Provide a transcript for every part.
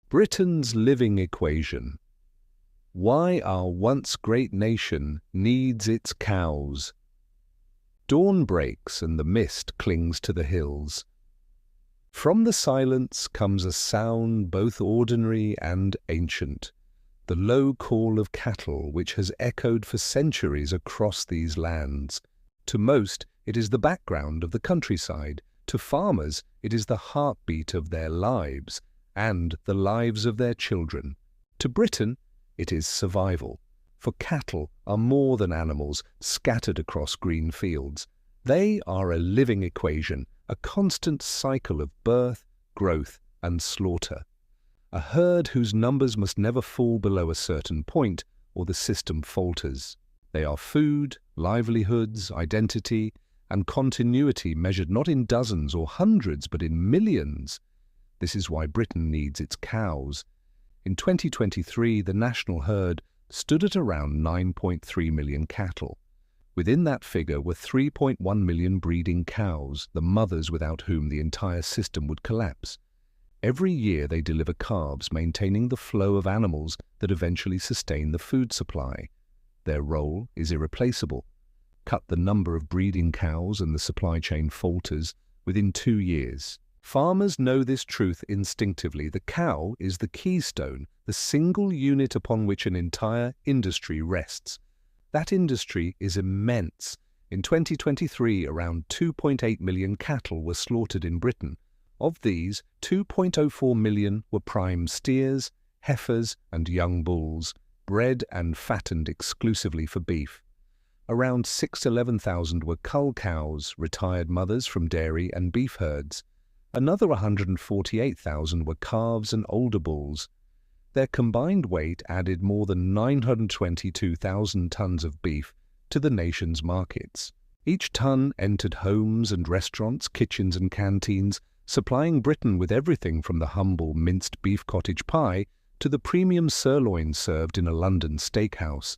Britain's living equation. Why our once great nation needs its cows. Dawn breaks and the mist clings to the hills. From the silence comes a sound both ordinary and ancient, the low call of cattle which has echoed for centuries across these lands. To most, it is the background of the countryside. To farmers, it is the heartbeat of their lives and the lives of their children. To Britain, it is survival, for cattle are more than animals scattered across green fields. They are a living equation, a constant cycle of birth, growth, and slaughter. A herd whose numbers must never fall below a certain point, or the system falters. They are food, livelihoods, identity, and continuity measured not in dozens or hundreds, but in millions. This is why Britain needs its cows. In 2023, the national herd stood at around 9.3 million cattle. Within that figure were 3.1 million breeding cows, the mothers without whom the entire system would collapse. Every year they deliver calves, maintaining the flow of animals that eventually sustain the food supply. Their role is irreplaceable. Cut the number of breeding cows and the supply chain falters within 2 years. Farmers know this truth instinctively. The cow is the keystone, the single unit upon which an entire industry rests. That industry is immense. In 2023, around 2.8 million cattle were slaughtered in Britain. Of these, 2.04 million were prime steers, heifers, and young bulls, bred and fattened exclusively for beef. Around 611,000 were cull cows, retired mothers from dairy and beef herds. Another 148,000 were calves and older bulls. Their combined weight added more than 922,000 tons of beef to the nation's markets. Each ton entered homes and restaurants, kitchens and canteens, supplying Britain with everything from the humble minced beef cottage pie to the premium sirloin served in a London steakhouse.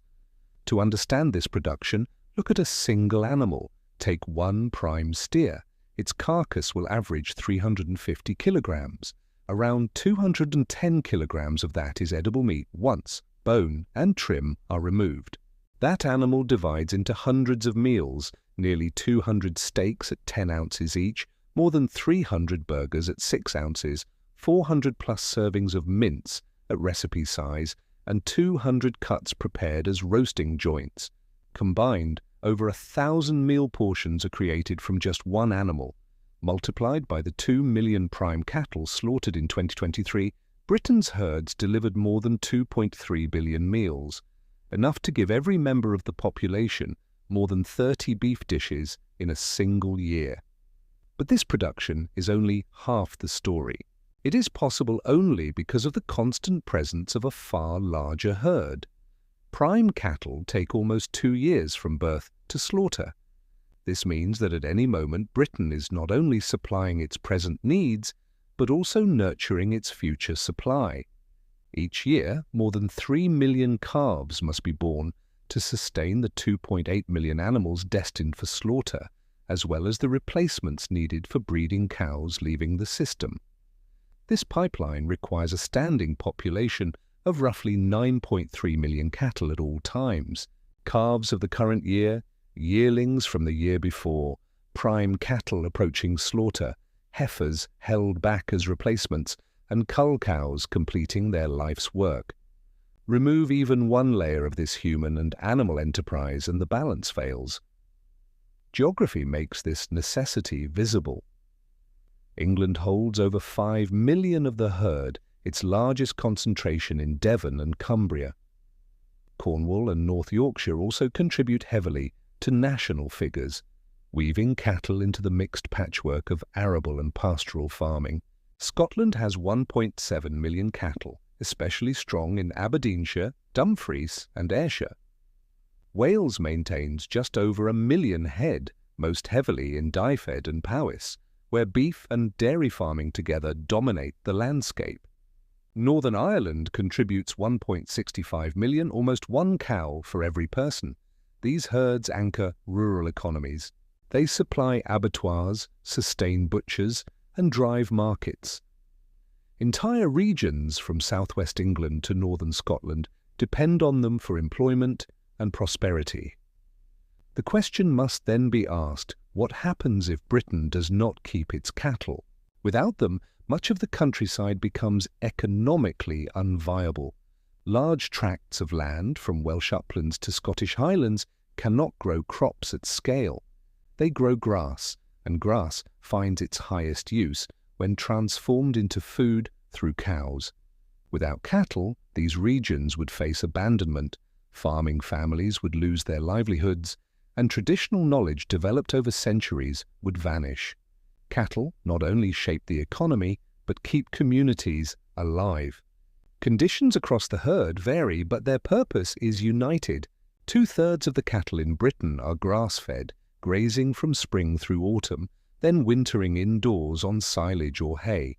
To understand this production, look at a single animal. Take one prime steer. Its carcass will average 350 kilograms. Around 210 kilograms of that is edible meat once bone and trim are removed. That animal divides into hundreds of meals, nearly 200 steaks at 10 ounces each, more than 300 burgers at 6 ounces, 400 plus servings of mince at recipe size, and 200 cuts prepared as roasting joints. Combined, over 1,000 meal portions are created from just one animal. Multiplied by the 2 million prime cattle slaughtered in 2023, Britain's herds delivered more than 2.3 billion meals, enough to give every member of the population more than 30 beef dishes in a single year. But this production is only half the story. It is possible only because of the constant presence of a far larger herd. Prime cattle take almost 2 years from birth to slaughter. This means that at any moment Britain is not only supplying its present needs, but also nurturing its future supply. Each year, more than 3 million calves must be born to sustain the 2.8 million animals destined for slaughter, as well as the replacements needed for breeding cows leaving the system. This pipeline requires a standing population of roughly 9.3 million cattle at all times. Calves of the current year, yearlings from the year before, prime cattle approaching slaughter, heifers held back as replacements, and cull cows completing their life's work. Remove even one layer of this human and animal enterprise and the balance fails. Geography makes this necessity visible. England holds over 5 million of the herd, its largest concentration in Devon and Cumbria. Cornwall and North Yorkshire also contribute heavily to national figures, weaving cattle into the mixed patchwork of arable and pastoral farming. Scotland has 1.7 million cattle, especially strong in Aberdeenshire, Dumfries and Ayrshire. Wales maintains just over 1 million head, most heavily in Dyfed and Powys, where beef and dairy farming together dominate the landscape. Northern Ireland contributes 1.65 million, almost one cow for every person. These herds anchor rural economies. They supply abattoirs, sustain butchers, and drive markets. Entire regions from southwest England to northern Scotland depend on them for employment and prosperity. The question must then be asked, what happens if Britain does not keep its cattle? Without them, much of the countryside becomes economically unviable. Large tracts of land, from Welsh uplands to Scottish highlands, cannot grow crops at scale. They grow grass, and grass finds its highest use when transformed into food through cows. Without cattle, these regions would face abandonment, farming families would lose their livelihoods, and traditional knowledge developed over centuries would vanish. Cattle not only shape the economy, but keep communities alive. Conditions across the herd vary, but their purpose is united. 2/3 of the cattle in Britain are grass-fed, grazing from spring through autumn, then wintering indoors on silage or hay.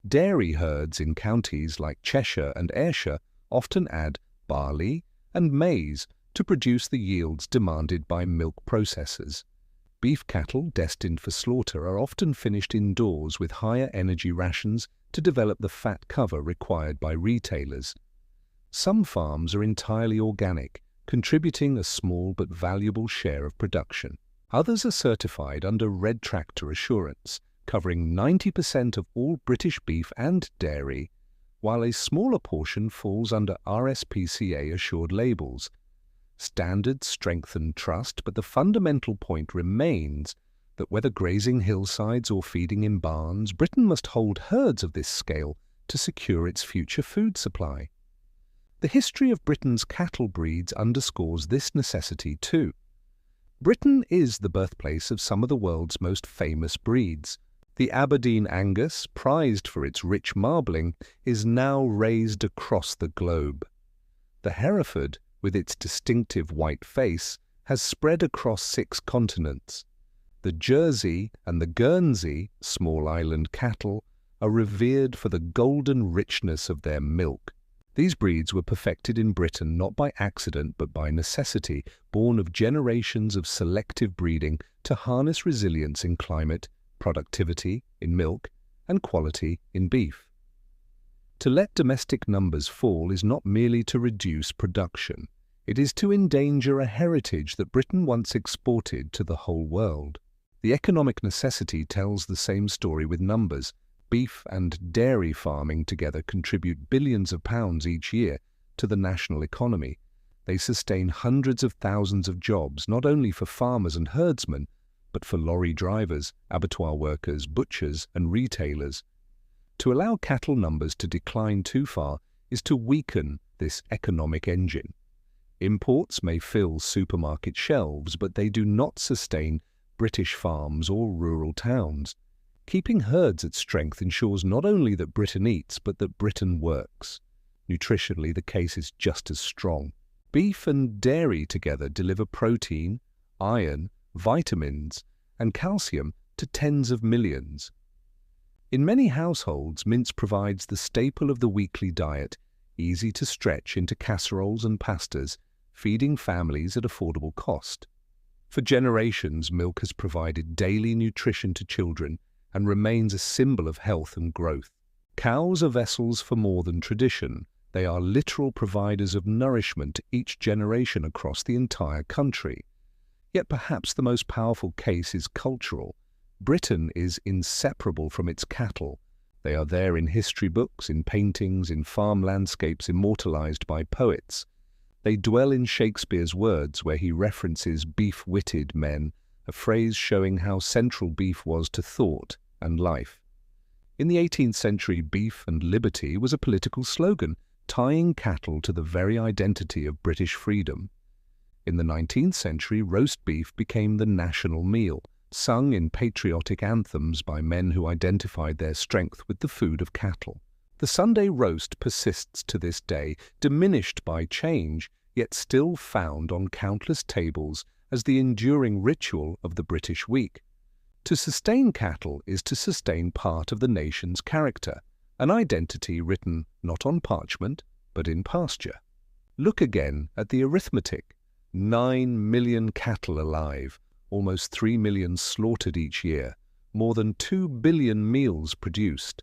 Dairy herds in counties like Cheshire and Ayrshire often add barley and maize to produce the yields demanded by milk processors. Beef cattle destined for slaughter are often finished indoors with higher energy rations to develop the fat cover required by retailers. Some farms are entirely organic, contributing a small but valuable share of production. Others are certified under Red Tractor Assurance, covering 90% of all British beef and dairy, while a smaller portion falls under RSPCA-assured labels. Standards strengthen trust, but the fundamental point remains that whether grazing hillsides or feeding in barns, Britain must hold herds of this scale to secure its future food supply. The history of Britain's cattle breeds underscores this necessity too. Britain is the birthplace of some of the world's most famous breeds. The Aberdeen Angus, prized for its rich marbling, is now raised across the globe. The Hereford, with its distinctive white face, has spread across 6 continents. The Jersey and the Guernsey, small island cattle, are revered for the golden richness of their milk. These breeds were perfected in Britain not by accident but by necessity, born of generations of selective breeding to harness resilience in climate, productivity in milk, and quality in beef. To let domestic numbers fall is not merely to reduce production. It is to endanger a heritage that Britain once exported to the whole world. The economic necessity tells the same story with numbers. Beef and dairy farming together contribute billions of pounds each year to the national economy. They sustain hundreds of thousands of jobs, not only for farmers and herdsmen, but for lorry drivers, abattoir workers, butchers, and retailers. To allow cattle numbers to decline too far is to weaken this economic engine. Imports may fill supermarket shelves, but they do not sustain British farms or rural towns. Keeping herds at strength ensures not only that Britain eats, but that Britain works. Nutritionally, the case is just as strong. Beef and dairy together deliver protein, iron, vitamins, and calcium to tens of millions. In many households, mince provides the staple of the weekly diet, easy to stretch into casseroles and pastas, feeding families at affordable cost. For generations, milk has provided daily nutrition to children and remains a symbol of health and growth. Cows are vessels for more than tradition. They are literal providers of nourishment to each generation across the entire country. Yet perhaps the most powerful case is cultural. Britain is inseparable from its cattle. They are there in history books, in paintings, in farm landscapes immortalized by poets. They dwell in Shakespeare's words where he references beef-witted men, a phrase showing how central beef was to thought and life. In the 18th century, beef and liberty was a political slogan, tying cattle to the very identity of British freedom. In the 19th century, roast beef became the national meal, sung in patriotic anthems by men who identified their strength with the food of cattle. The Sunday roast persists to this day, diminished by change, yet still found on countless tables as the enduring ritual of the British week. To sustain cattle is to sustain part of the nation's character, an identity written not on parchment, but in pasture. Look again at the arithmetic. 9 million cattle alive, almost 3 million slaughtered each year, more than 2 billion meals produced.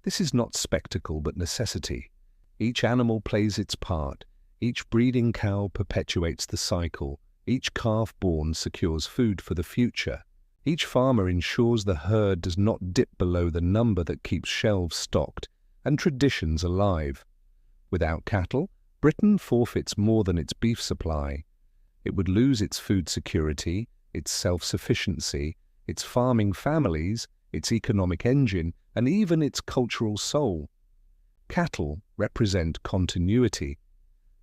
This is not spectacle but necessity. Each animal plays its part. Each breeding cow perpetuates the cycle. Each calf born secures food for the future. Each farmer ensures the herd does not dip below the number that keeps shelves stocked and traditions alive. Without cattle, Britain forfeits more than its beef supply. It would lose its food security, its self-sufficiency, its farming families, its economic engine, and even its cultural soul. Cattle represent continuity.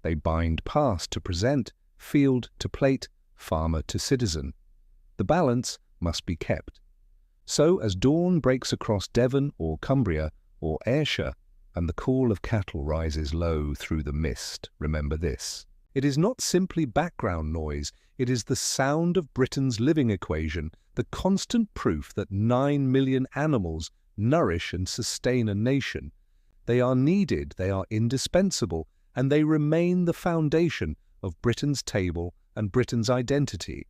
They bind past to present, field to plate, farmer to citizen. The balance must be kept. So as dawn breaks across Devon or Cumbria or Ayrshire, and the call of cattle rises low through the mist, remember this. It is not simply background noise, it is the sound of Britain's living equation, the constant proof that 9 million animals nourish and sustain a nation. They are needed, they are indispensable, and they remain the foundation of Britain's table and Britain's identity.